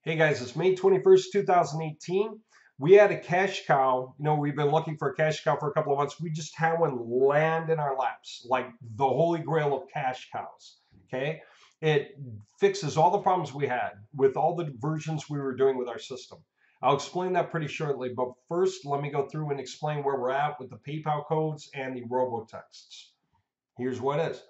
Hey guys, it's May 21st, 2018. We had a cash cow. We've been looking for a cash cow for a couple of months. We just had one land in our laps, like the holy grail of cash cows. Okay. It fixes all the problems we had with all the versions we were doing with our system. I'll explain that pretty shortly, but first, let me go through and explain where we're at with the PayPal codes and the robotexts. Here's what it is.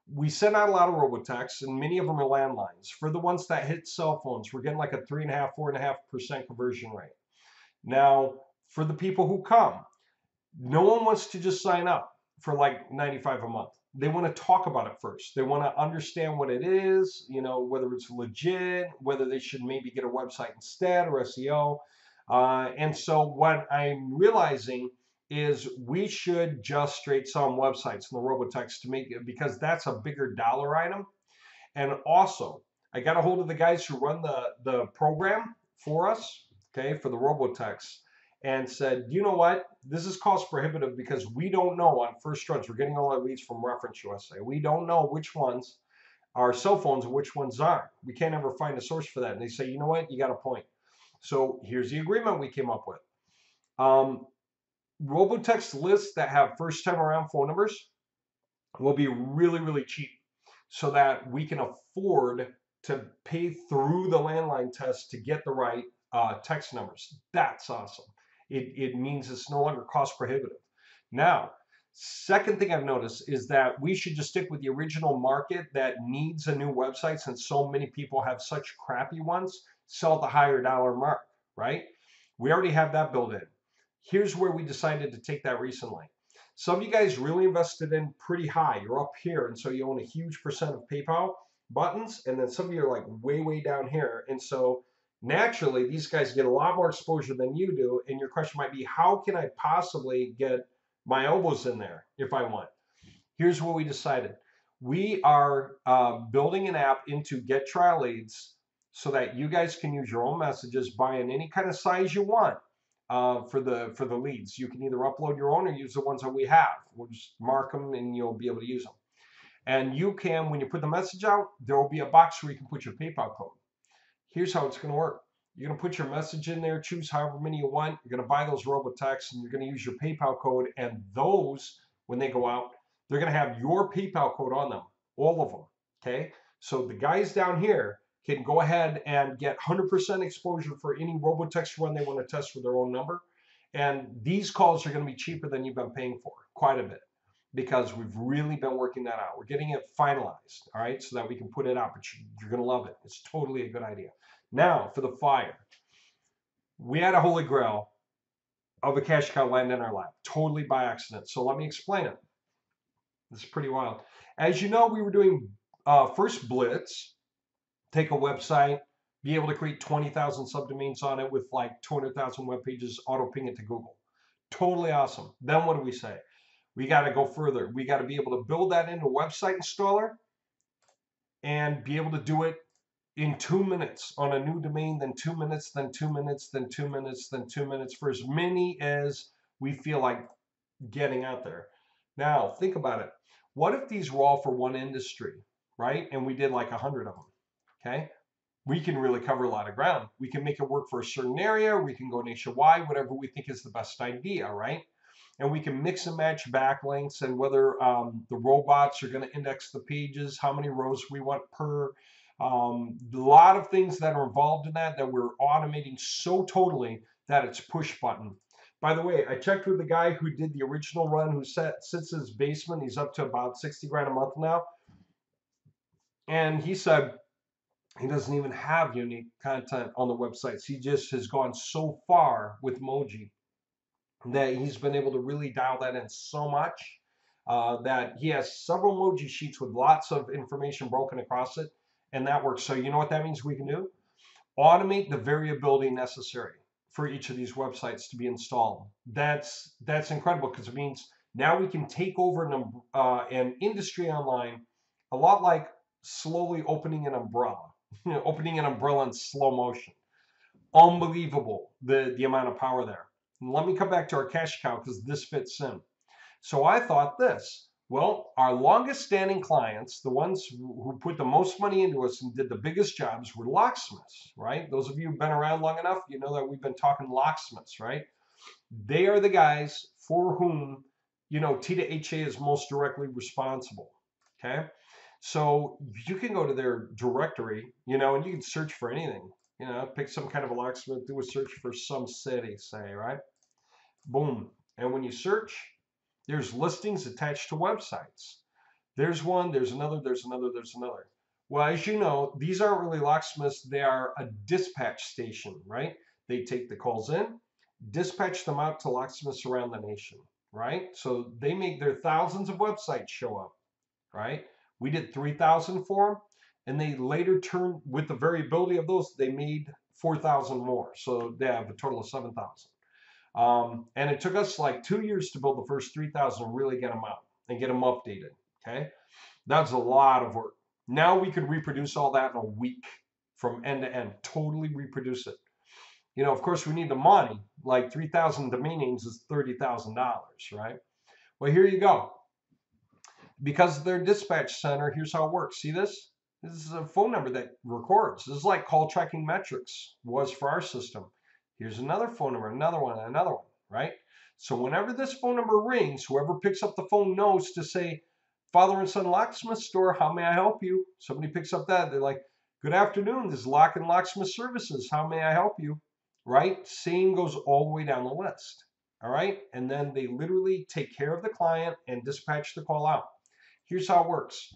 We send out a lot of robotexts, and many of them are landlines. For the ones that hit cell phones, we're getting like a 3.5, 4.5% conversion rate. Now, for the people who come, no one wants to just sign up for like 95 a month. They want to talk about it first. They want to understand what it is, whether it's legit, whether they should maybe get a website instead or SEO. And so what I'm realizing is we should just straight sell them websites in the robotext to make it, because that's a bigger dollar item. And also, I got a hold of the guys who run the program for us, okay, for the robotext, and said, you know what, this is cost prohibitive because we don't know on first runs. We're getting all our leads from Reference USA. We don't know which ones are cell phones and which ones aren't. We can't ever find a source for that. And they say, you know what, you got a point. So here's the agreement we came up with. Robotext lists that have first time around phone numbers will be really, really cheap so that we can afford to pay through the landline test to get the right text numbers. That's awesome. It means it's no longer cost prohibitive. Now, second thing I've noticed is that we should just stick with the original market that needs a new website, since so many people have such crappy ones, sell at the higher dollar mark, right? We already have that built in. Here's where we decided to take that recently. Some of you guys really invested in pretty high. You're up here, and so you own a huge percent of PayPal buttons, and then some of you are like way, way down here. And so naturally, these guys get a lot more exposure than you do. And your question might be, how can I possibly get my elbows in there if I want? Here's what we decided. We are building an app into Get Trial Leads so that you guys can use your own messages, buy in any kind of size you want for the leads. You can either upload your own or use the ones that we have. We'll just mark them and you'll be able to use them. And you can, when you put the message out, there will be a box where you can put your PayPal code. Here's how it's going to work. You're going to put your message in there, choose however many you want. You're going to buy those robotexts, and you're going to use your PayPal code. And those, when they go out, they're going to have your PayPal code on them, all of them. Okay. So the guys down here can go ahead and get 100% exposure for any robotext run they want to test with their own number. And these calls are going to be cheaper than you've been paying for, quite a bit, because we've really been working that out. We're getting it finalized, all right, so that we can put it out, but you're going to love it. It's totally a good idea. Now, for the fire. We had a holy grail of a cash cow land in our lap, totally by accident. So let me explain it. This is pretty wild. As you know, we were doing first Blitz, take a website, be able to create 20,000 subdomains on it with like 200,000 web pages, auto ping it to Google. Totally awesome. Then what do we say? We got to go further. We got to be able to build that into a website installer and be able to do it in 2 minutes on a new domain, then 2 minutes, then 2 minutes, then 2 minutes, then 2 minutes, for as many as we feel like getting out there. Now, think about it. What if these were all for one industry, right? And we did like 100 of them, okay? We can really cover a lot of ground. We can make it work for a certain area. We can go nationwide, whatever we think is the best idea, right? And we can mix and match backlinks and whether the robots are going to index the pages, how many rows we want per. A lot of things that are involved in that we're automating so totally that it's push button. By the way, I checked with the guy who did the original run, who sits in his basement. He's up to about 60 grand a month now. And he said he doesn't even have unique content on the websites. He just has gone so far with Moji that he's been able to really dial that in so much that he has several Moji sheets with lots of information broken across it. And that works. So you know what that means we can do? Automate the variability necessary for each of these websites to be installed. That's incredible, because it means now we can take over an industry online, a lot like slowly opening an umbrella, opening an umbrella in slow motion. Unbelievable, the amount of power there. And let me come back to our cash cow, because this fits in. So I thought this. Well, our longest standing clients, the ones who put the most money into us and did the biggest jobs, were locksmiths, right? Those of you who've been around long enough, you know that we've been talking locksmiths, right? They are the guys for whom, T to HA is most directly responsible, okay? So you can go to their directory, and you can search for anything, pick some kind of a locksmith, do a search for some city, say, right? Boom. And when you search, there's listings attached to websites. There's one, there's another, there's another, there's another. Well, as you know, these aren't really locksmiths. They are a dispatch station, right? They take the calls in, dispatch them out to locksmiths around the nation, right? So they make their thousands of websites show up, right? We did 3,000 for them, and they later turned, with the variability of those, they made 4,000 more. So they have a total of 7,000. And it took us like 2 years to build the first 3,000 and really get them out and get them updated. Okay. That's a lot of work. Now we could reproduce all that in a week from end to end, totally reproduce it. Of course, we need the money. Like 3,000 domain names is $30,000, right? Well, here you go. Because of their dispatch center, here's how it works. See this? This is a phone number that records. This is like call tracking metrics was for our system. Here's another phone number, another one, right? So whenever this phone number rings, whoever picks up the phone knows to say, Father and Son Locksmith Store, how may I help you? Somebody picks up that, they're like, good afternoon, this is Lock and Locksmith Services, how may I help you? Right? Same goes all the way down the list, all right? And then they literally take care of the client and dispatch the call out. Here's how it works.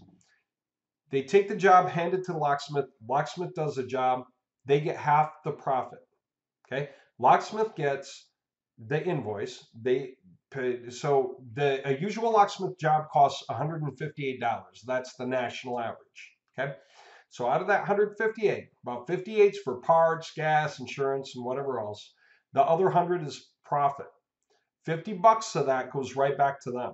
They take the job, hand it to the locksmith. Locksmith does the job. They get half the profit. Okay, locksmith gets the invoice. They pay, so a usual locksmith job costs $158. That's the national average. Okay, so out of that 158, about 58's for parts, gas, insurance, and whatever else. The other 100 is profit. $50 of that goes right back to them.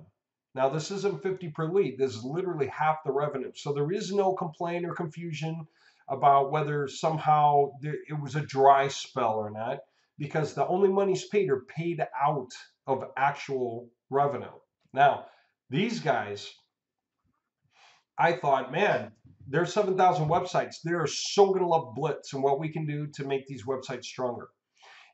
Now this isn't 50 per lead. This is literally half the revenue. So there is no complaint or confusion about whether somehow it was a dry spell or not, because the only monies paid are paid out of actual revenue. Now, these guys, I thought, man, there's 7,000 websites. They're so going to love Blitz and what we can do to make these websites stronger.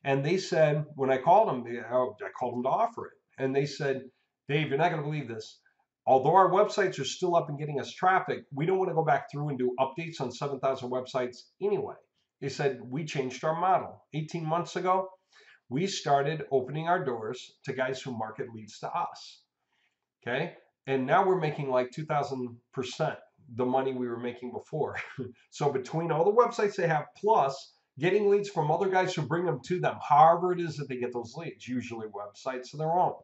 And they said, when I called them, I called them to offer it. And they said, Dave, you're not going to believe this. Although our websites are still up and getting us traffic, we don't want to go back through and do updates on 7,000 websites anyway. They said, we changed our model. 18 months ago, we started opening our doors to guys who market leads to us. Okay. And now we're making like 2,000% the money we were making before. So between all the websites they have, plus getting leads from other guys who bring them to them, however it is that they get those leads, usually websites of their own,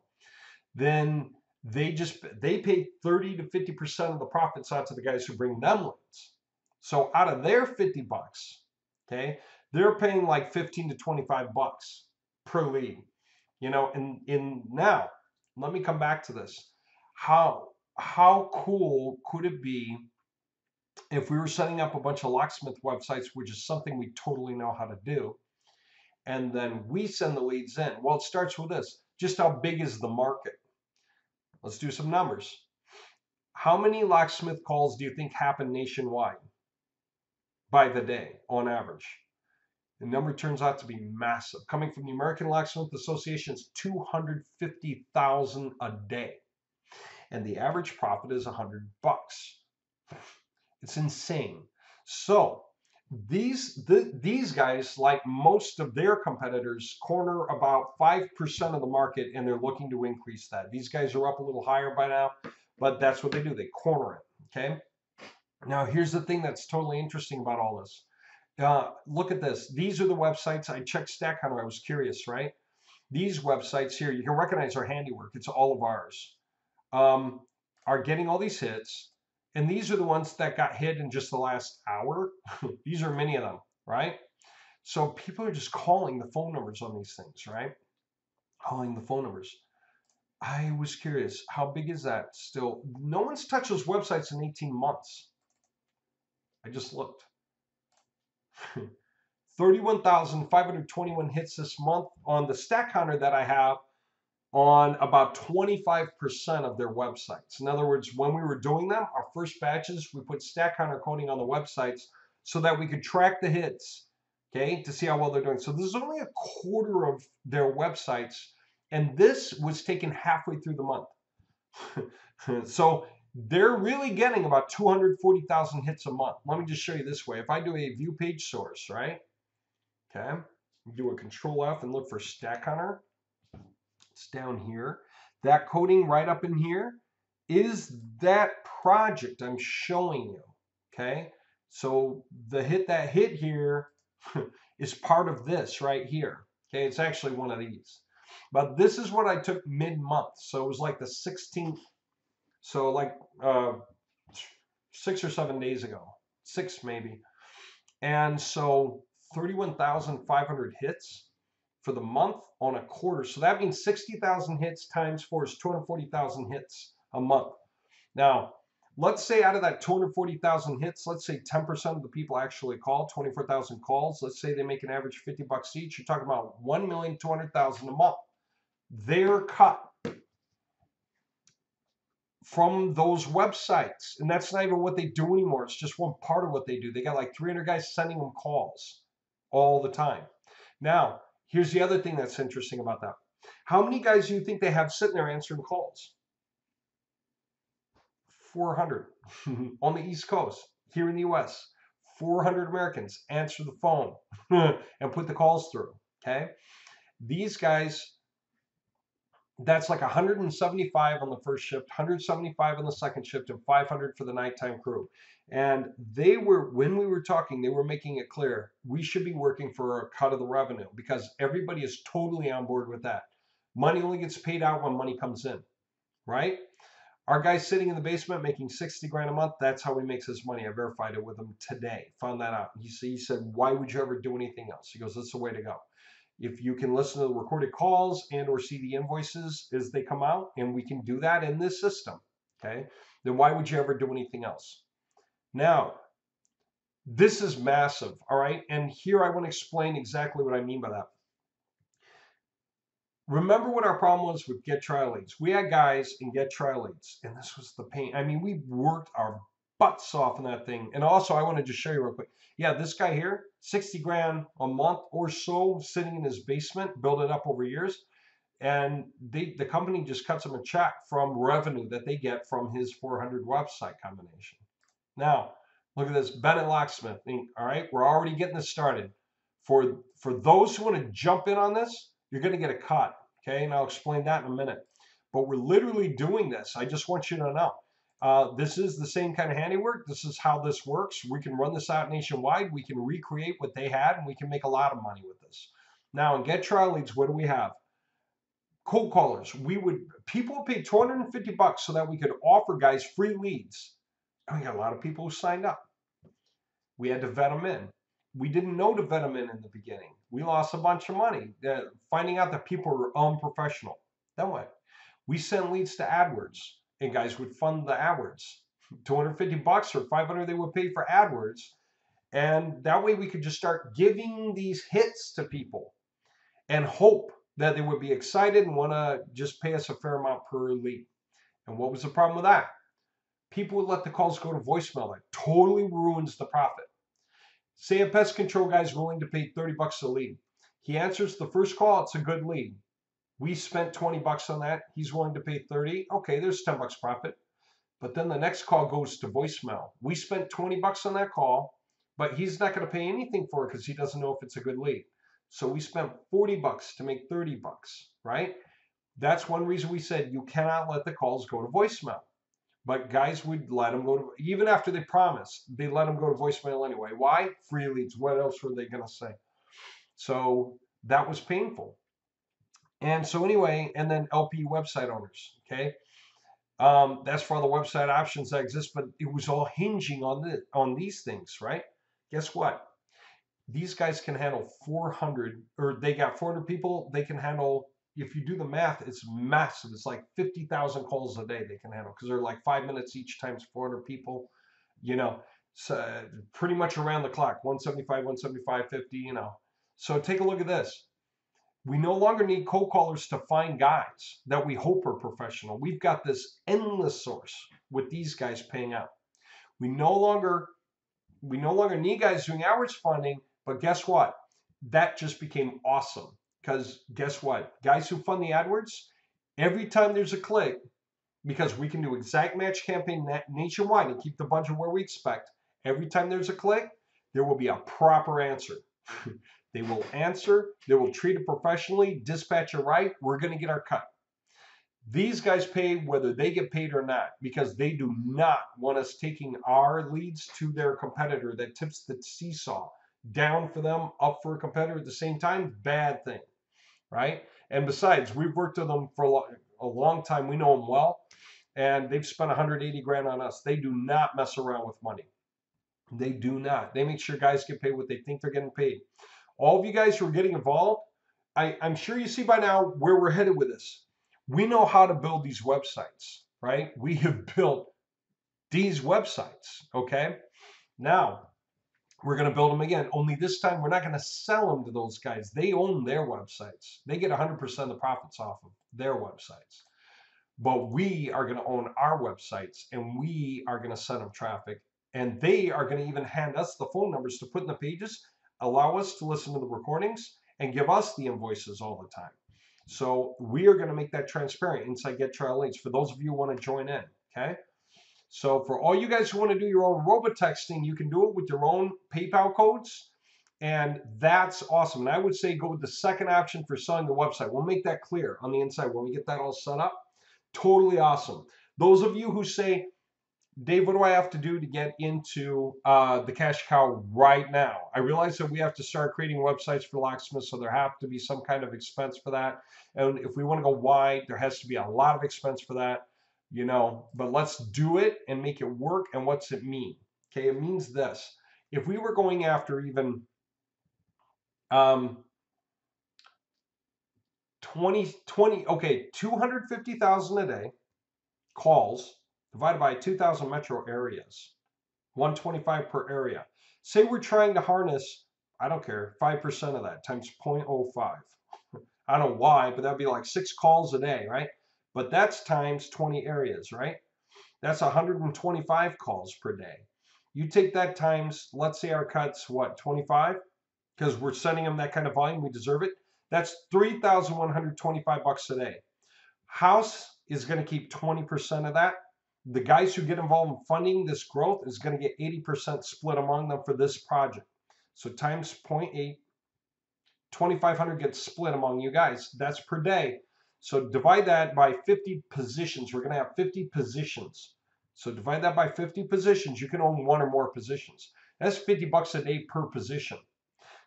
then they pay 30 to 50% of the profits out to the guys who bring them leads. So out of their $50, okay, they're paying like 15 to 25 bucks per lead. And now let me come back to this. How cool could it be if we were setting up a bunch of locksmith websites, which is something we totally know how to do, and then we send the leads in? Well, it starts with this. Just how big is the market? Let's do some numbers. How many locksmith calls do you think happen nationwide by the day on average? The number turns out to be massive. Coming from the American Locksmith Association, it's 250,000 a day. And the average profit is $100. It's insane. So these guys, like most of their competitors, corner about 5% of the market, and they're looking to increase that. These guys are up a little higher by now, but that's what they do. They corner it, okay? Now, here's the thing that's totally interesting about all this. Look at this. These are the websites. I checked StackHunter. I was curious, right? These websites here, you can recognize our handiwork. It's all of ours. Are getting all these hits. And these are the ones that got hit in just the last hour. These are many of them, right? So people are just calling the phone numbers on these things, right? Calling the phone numbers. I was curious, how big is that still? No one's touched those websites in 18 months. I just looked. 31,521 hits this month on the StackHunter that I have. on about 25% of their websites. In other words, when we were doing them, our first batches, we put stack counter coding on the websites so that we could track the hits, okay, to see how well they're doing. So this is only a quarter of their websites, and this was taken halfway through the month. So they're really getting about 240,000 hits a month. Let me just show you this way. If I do a view page source, right? Okay, do a control F and look for stack counter. It's down here. That coding right up in here is that project I'm showing you. Okay, so the hit that hit here is part of this right here. Okay, it's actually one of these. But this is what I took mid-month. So it was like the 16th. So like 6 or 7 days ago, 6 maybe. And so 31,500 hits for the month on a quarter. So that means 60,000 hits times 4 is 240,000 hits a month. Now, let's say out of that 240,000 hits, let's say 10% of the people actually call, 24,000 calls. Let's say they make an average $50 each. You're talking about 1,200,000 a month. They're cut from those websites. And that's not even what they do anymore. It's just one part of what they do. They got like 300 guys sending them calls all the time. Now, here's the other thing that's interesting about that. How many guys do you think they have sitting there answering calls? 400 on the East Coast, here in the US. 400 Americans answer the phone and put the calls through, okay? These guys, that's like 175 on the first shift, 175 on the second shift, and 500 for the nighttime crew. And they were, when we were talking, they were making it clear we should be working for a cut of the revenue because everybody is totally on board with that. Money only gets paid out when money comes in, right? Our guy's sitting in the basement making 60 grand a month. That's how he makes his money. I verified it with him today. Found that out. He said, why would you ever do anything else? He goes, that's the way to go. If you can listen to the recorded calls and or see the invoices as they come out, and we can do that in this system, okay, then why would you ever do anything else? Now, this is massive, all right? And here I want to explain exactly what I mean by that. Remember what our problem was with Get Trial Leads. We had guys in Get Trial Leads, and this was the pain. I mean, we worked our butts off in that thing. And also, I want to just show you real quick. Yeah, this guy here, 60 grand a month or so sitting in his basement, built it up over years. And the company just cuts him a check from revenue that they get from his 400 website combination. Now, look at this, Bennett Locksmith. All right, we're already getting this started. For those who want to jump in on this, you're going to get a cut. Okay, and I'll explain that in a minute. But we're literally doing this. I just want you to know. This is the same kind of handiwork. This is how this works. We can run this out nationwide. We can recreate what they had, and we can make a lot of money with this. Now, in Get Trial Leads, what do we have? Cold callers. People would pay $250 so that we could offer guys free leads. And we got a lot of people who signed up. We had to vet them in. We didn't know to vet them in the beginning. We lost a bunch of money finding out that people were unprofessional. Then what? We sent leads to AdWords, and guys would fund the AdWords. $250 or $500 they would pay for AdWords, and that way we could just start giving these hits to people and hope that they would be excited and want to just pay us a fair amount per lead. And what was the problem with that? People would let the calls go to voicemail. That totally ruins the profit. Say a pest control guy's willing to pay 30 bucks a lead. He answers the first call, it's a good lead. We spent 20 bucks on that. He's willing to pay 30. Okay, there's 10 bucks profit. But then the next call goes to voicemail. We spent 20 bucks on that call, but he's not going to pay anything for it because he doesn't know if it's a good lead. So we spent 40 bucks to make 30 bucks, right? That's one reason we said you cannot let the calls go to voicemail. But guys would let them go to, even after they promised, they let them go to voicemail anyway. Why? Free leads. What else were they going to say? So that was painful. And so anyway, and then LP website owners, okay? That's for all the website options that exist, but it was all hinging on these things, right? Guess what? These guys can handle 400, or they got 400 people. They can handle, if you do the math, it's massive. It's like 50,000 calls a day they can handle because they're like 5 minutes each times 400 people, you know, so pretty much around the clock, 175, 175, 50, you know. So take a look at this. We no longer need cold callers to find guys that we hope are professional. We've got this endless source with these guys paying out. We no longer need guys doing outreach funding, but guess what? That just became awesome because guess what? Guys who fund the AdWords, every time there's a click, because we can do exact match campaign nationwide and keep the budget where we expect, every time there's a click, there will be a proper answer. They will answer, they will treat it professionally, dispatch it right, we're going to get our cut. These guys pay whether they get paid or not because they do not want us taking our leads to their competitor that tips the seesaw down for them, up for a competitor at the same time. Bad thing, right? And besides, we've worked with them for a long time. We know them well, and they've spent 180 grand on us. They do not mess around with money. They do not. They make sure guys get paid what they think they're getting paid. All of you guys who are getting involved, I'm sure you see by now where we're headed with this. We know how to build these websites, right? We have built these websites, okay? Now, we're going to build them again. Only this time, we're not going to sell them to those guys. They own their websites. They get 100% of the profits off of their websites. But we are going to own our websites, and we are going to send them traffic. And they are going to even hand us the phone numbers to put in the pages, allow us to listen to the recordings, and give us the invoices all the time. So we are going to make that transparent inside Get Trial Leads for those of you who want to join in, okay? So for all you guys who want to do your own robotexting, you can do it with your own PayPal codes, and that's awesome. And I would say go with the second option for selling the website. We'll make that clear on the inside when we get that all set up. Totally awesome. Those of you who say, Dave, what do I have to do to get into the cash cow right now? I realize that we have to start creating websites for Locksmith, so there have to be some kind of expense for that. And if we want to go wide, there has to be a lot of expense for that, you know, but let's do it and make it work. And what's it mean? Okay, it means this. If we were going after even 250,000 a day calls, divided by 2,000 metro areas, 125 per area. Say we're trying to harness, I don't care, 5% of that times 0.05. I don't know why, but that'd be like 6 calls a day, right? But that's times 20 areas, right? That's 125 calls per day. You take that times, let's say our cut's what, 25? Because we're sending them that kind of volume, we deserve it. That's $3,125 a day. House is going to keep 20% of that. The guys who get involved in funding this growth is going to get 80% split among them for this project. So times 0.8, 2,500 gets split among you guys. That's per day. So divide that by 50 positions. We're going to have 50 positions. So divide that by 50 positions. You can own 1 or more positions. That's $50 a day per position.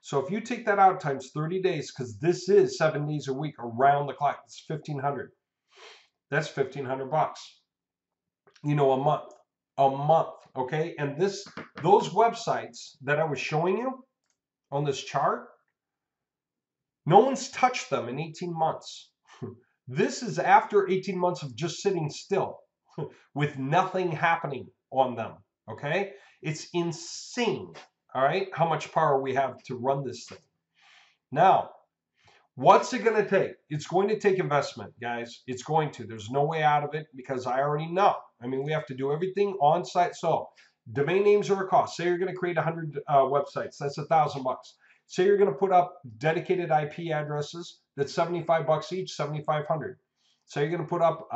So if you take that out times 30 days, because this is 7 days a week around the clock, it's 1,500. That's $1,500. You know, a month, okay? And those websites that I was showing you on this chart, no one's touched them in 18 months. This is after 18 months of just sitting still with nothing happening on them, okay? It's insane, all right, how much power we have to run this thing. Now, what's it going to take? It's going to take investment, guys. It's going to. There's no way out of it because I already know. I mean, we have to do everything on site. So domain names are a cost. Say you're going to create 100 websites. That's $1,000. Say you're going to put up dedicated IP addresses. That's $75 each, $7,500. Say you're going to put up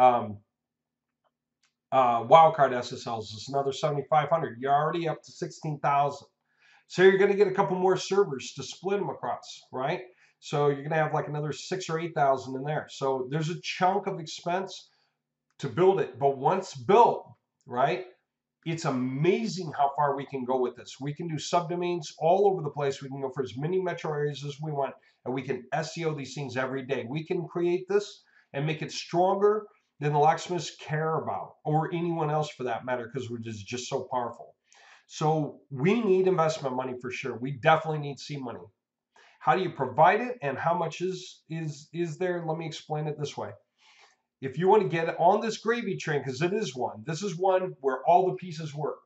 wildcard SSLs. It's another $7,500. You're already up to $16,000. So you're going to get a couple more servers to split them across, right? So you're going to have like another 6,000 or 8,000 in there. So there's a chunk of expense to build it. But once built, right, it's amazing how far we can go with this. We can do subdomains all over the place. We can go for as many metro areas as we want, and we can SEO these things every day. We can create this and make it stronger than the locksmiths care about, or anyone else for that matter, because we're just so powerful. So we need investment money for sure. We definitely need seed money. How do you provide it, and how much is there? Let me explain it this way. If you want to get on this gravy train, because it is one, this is one where all the pieces work.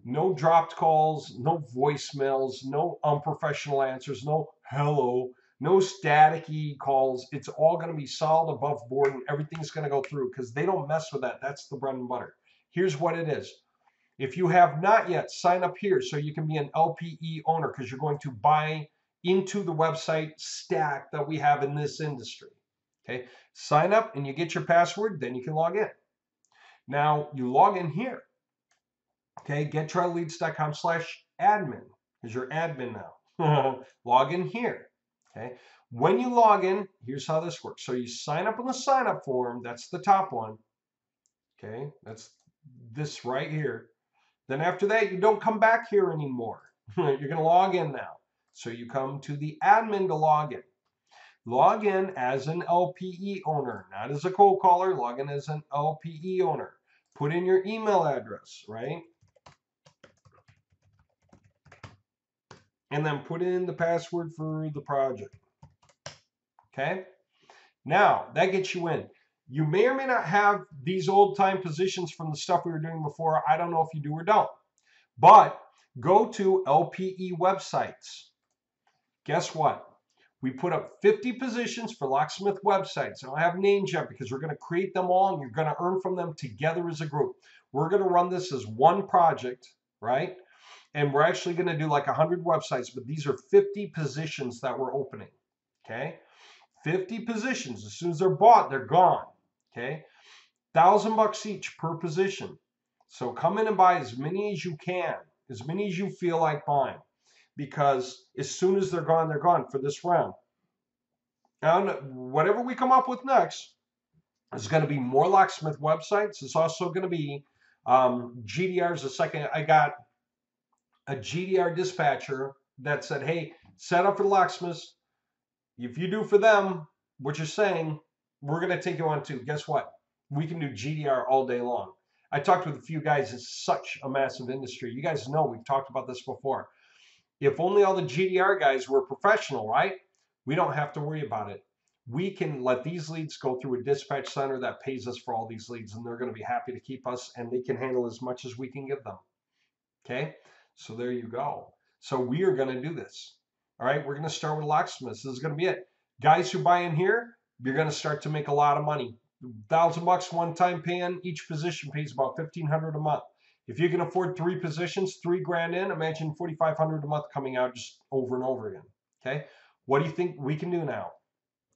No dropped calls, no voicemails, no unprofessional answers, no hello. No staticky calls. It's all going to be solid above board and everything's going to go through because they don't mess with that. That's the bread and butter. Here's what it is. If you have not yet, sign up here so you can be an LPE owner because you're going to buy into the website stack that we have in this industry. Okay, sign up and you get your password, then you can log in. Now you log in here. Okay, gettrialleads.com/admin because you're admin now. Log in here. Okay, when you log in, here's how this works. So you sign up on the sign up form. That's the top one. Okay, that's this right here. Then after that, you don't come back here anymore. You're going to log in now. So you come to the admin to log in. Log in as an LPE owner, not as a cold caller. Log in as an LPE owner. Put in your email address, right? And then put in the password for the project. Okay? Now, that gets you in. You may or may not have these old-time positions from the stuff we were doing before. I don't know if you do or don't. But go to LPE websites. Guess what? We put up 50 positions for Locksmith websites. I don't have names yet because we're going to create them all and you're going to earn from them together as a group. We're going to run this as one project, right? And we're actually going to do like 100 websites, but these are 50 positions that we're opening, okay? 50 positions. As soon as they're bought, they're gone, okay? $1,000 each per position. So come in and buy as many as you can, as many as you feel like buying, because as soon as they're gone for this round. And whatever we come up with next is going to be more Locksmith websites. It's also going to be GDRs. A second, I got a GDR dispatcher that said, hey, set up for the locksmiths. If you do for them what you're saying, we're going to take you on too. Guess what? We can do GDR all day long. I talked with a few guys. It's such a massive industry. You guys know we've talked about this before. If only all the GDR guys were professional, right? We don't have to worry about it. We can let these leads go through a dispatch center that pays us for all these leads, and they're going to be happy to keep us, and they can handle as much as we can give them. Okay? So there you go. So we are going to do this. All right, we're going to start with locksmiths. This is going to be it. Guys who buy in here, you're going to start to make a lot of money. $1,000 one-time paying. Each position pays about $1,500 a month. If you can afford 3 positions, $3,000 in, imagine $4,500 a month coming out just over and over again. Okay, what do you think we can do now?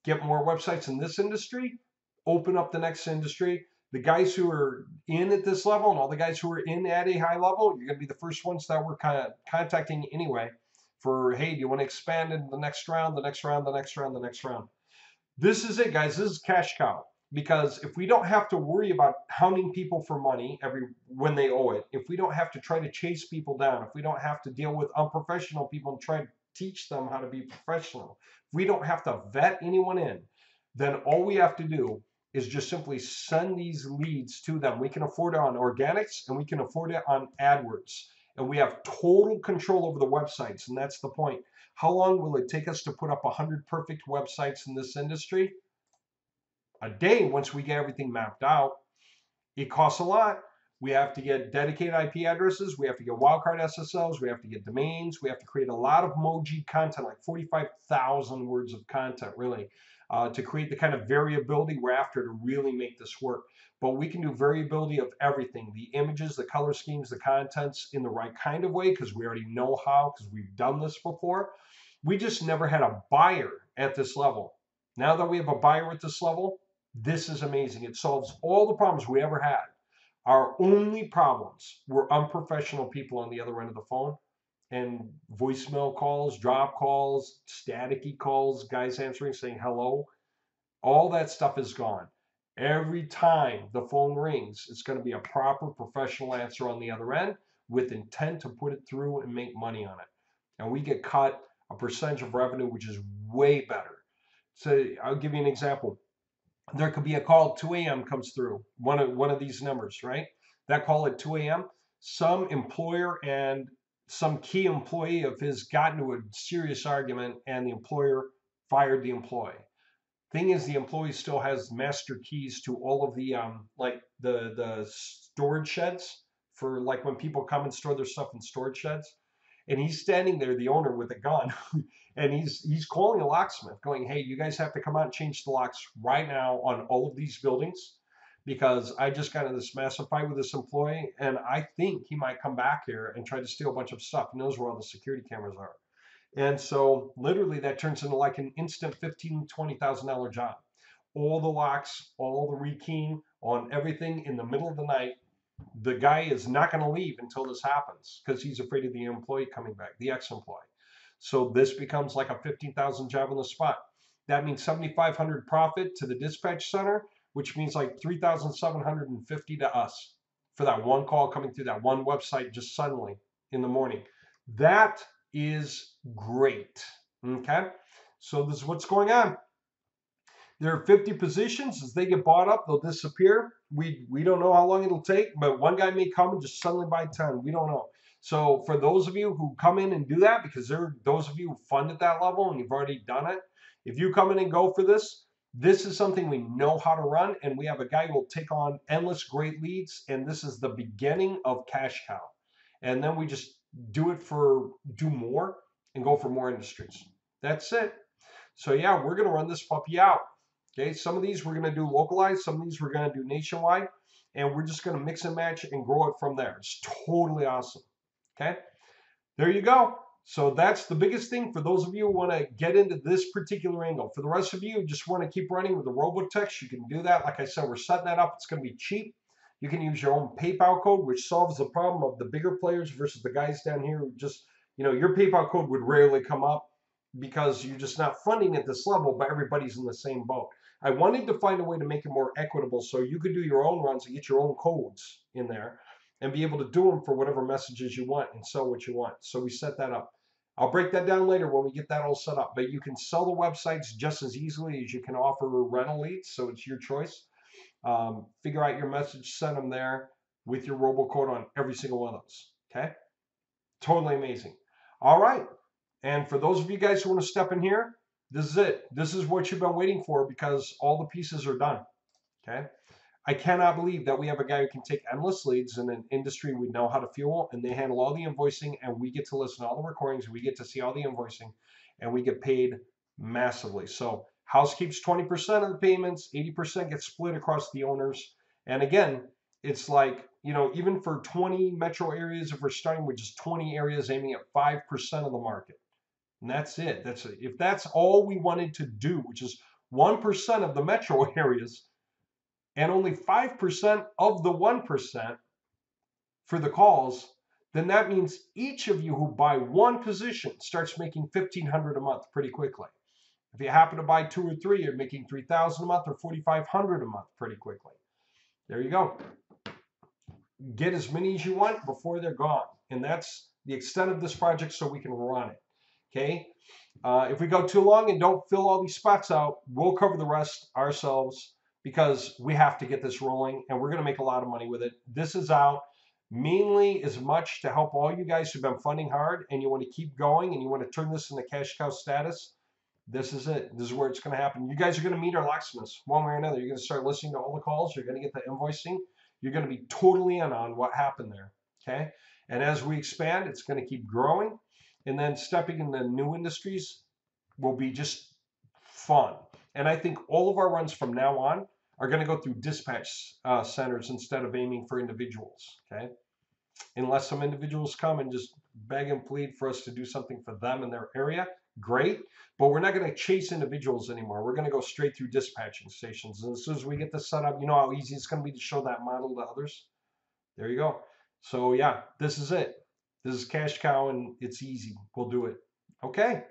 Get more websites in this industry, open up the next industry. The guys who are in at this level and all the guys who are in at a high level, you're going to be the first ones that we're kind of contacting anyway for, hey, do you want to expand into the next round, the next round, the next round, the next round? This is it, guys. This is cash cow. Because if we don't have to worry about hounding people for money when they owe it, if we don't have to try to chase people down, if we don't have to deal with unprofessional people and try to teach them how to be professional, if we don't have to vet anyone in, then all we have to do is just simply send these leads to them. We can afford it on organics and we can afford it on AdWords. And we have total control over the websites, and that's the point. How long will it take us to put up 100 perfect websites in this industry? A day once we get everything mapped out. It costs a lot. We have to get dedicated IP addresses. We have to get wildcard SSLs. We have to get domains. We have to create a lot of Moji content, like 45,000 words of content, really, to create the kind of variability we're after to really make this work. But we can do variability of everything, the images, the color schemes, the contents in the right kind of way because we already know how, because we've done this before. We just never had a buyer at this level. Now that we have a buyer at this level, this is amazing. It solves all the problems we ever had. Our only problems were unprofessional people on the other end of the phone and voicemail calls, drop calls, staticky calls, guys answering saying hello. All that stuff is gone. Every time the phone rings, it's going to be a proper professional answer on the other end with intent to put it through and make money on it. And we get cut a percentage of revenue, which is way better. So I'll give you an example. There could be a call at 2 a.m. comes through, one of these numbers, right? That call at 2 a.m., some employer and some key employee of his got into a serious argument and the employer fired the employee. Thing is, the employee still has master keys to all of the like the storage sheds for like when people come and store their stuff in storage sheds. and he's standing there, the owner, with a gun, and he's calling a locksmith, going, "Hey, you guys have to come out and change the locks right now on all of these buildings, because I just got in this massive fight with this employee, and I think he might come back here and try to steal a bunch of stuff. He knows where all the security cameras are." And so literally that turns into like an instant $15,000 to $20,000 job. All the locks, all the rekeying on everything in the middle of the night. The guy is not going to leave until this happens because he's afraid of the employee coming back, the ex-employee. So this becomes like a 15,000 job on the spot. That means 7,500 profit to the dispatch center, which means like 3,750 to us for that one call coming through that one website just suddenly in the morning. That is great. Okay, so this is what's going on. There are 50 positions. As they get bought up, they'll disappear. We don't know how long it'll take, but one guy may come and just suddenly buy 10. We don't know. So for those of you who come in and do that, because there are those of you who fund at that level and you've already done it, if you come in and go for this, this is something we know how to run, and we have a guy who will take on endless great leads, and this is the beginning of cash cow. And then we just do more and go for more industries. That's it. So yeah, we're going to run this puppy out. Okay, some of these we're going to do localized, some of these we're going to do nationwide, and we're just going to mix and match and grow it from there. It's totally awesome. Okay, there you go. So that's the biggest thing for those of you who want to get into this particular angle. For the rest of you who just want to keep running with the Robotex, you can do that. Like I said, we're setting that up. It's going to be cheap. You can use your own PayPal code, which solves the problem of the bigger players versus the guys down here who just, your PayPal code would rarely come up because you're just not funding at this level, but everybody's in the same boat. I wanted to find a way to make it more equitable so you could do your own runs and get your own codes in there and be able to do them for whatever messages you want and sell what you want. So we set that up. I'll break that down later when we get that all set up, but you can sell the websites just as easily as you can offer rental leads, so it's your choice. Figure out your message, send them there with your robocode on every single one of those. Okay, totally amazing. All right, and for those of you guys who want to step in here, this is it. This is what you've been waiting for because all the pieces are done. Okay, I cannot believe that we have a guy who can take endless leads in an industry we know how to fuel, and they handle all the invoicing, and we get to listen to all the recordings, we get to see all the invoicing, and we get paid massively. So house keeps 20% of the payments, 80% gets split across the owners. And again, it's like, even for 20 metro areas, if we're starting with just 20 areas aiming at 5% of the market, and that's it. If that's all we wanted to do, which is 1% of the metro areas and only 5% of the 1% for the calls, then that means each of you who buy one position starts making $1,500 a month pretty quickly. If you happen to buy 2 or 3, you're making $3,000 a month or $4,500 a month pretty quickly. There you go. Get as many as you want before they're gone. And that's the extent of this project so we can run it. Okay. If we go too long and don't fill all these spots out, we'll cover the rest ourselves because we have to get this rolling and we're going to make a lot of money with it. This is out mainly as much to help all you guys who've been funding hard and you want to keep going and you want to turn this into cash cow status. This is it. This is where it's going to happen. You guys are going to meet our locksmiths one way or another. You're going to start listening to all the calls. You're going to get the invoicing. You're going to be totally in on what happened there. Okay. And as we expand, it's going to keep growing. And then stepping into new industries will be just fun. And I think all of our runs from now on are going to go through dispatch centers instead of aiming for individuals. Okay. Unless some individuals come and just beg and plead for us to do something for them in their area, great. But we're not going to chase individuals anymore. We're going to go straight through dispatching stations. And as soon as we get this set up, you know how easy it's going to be to show that model to others. There you go. So yeah, this is it. This is cash cow and it's easy. We'll do it. Okay.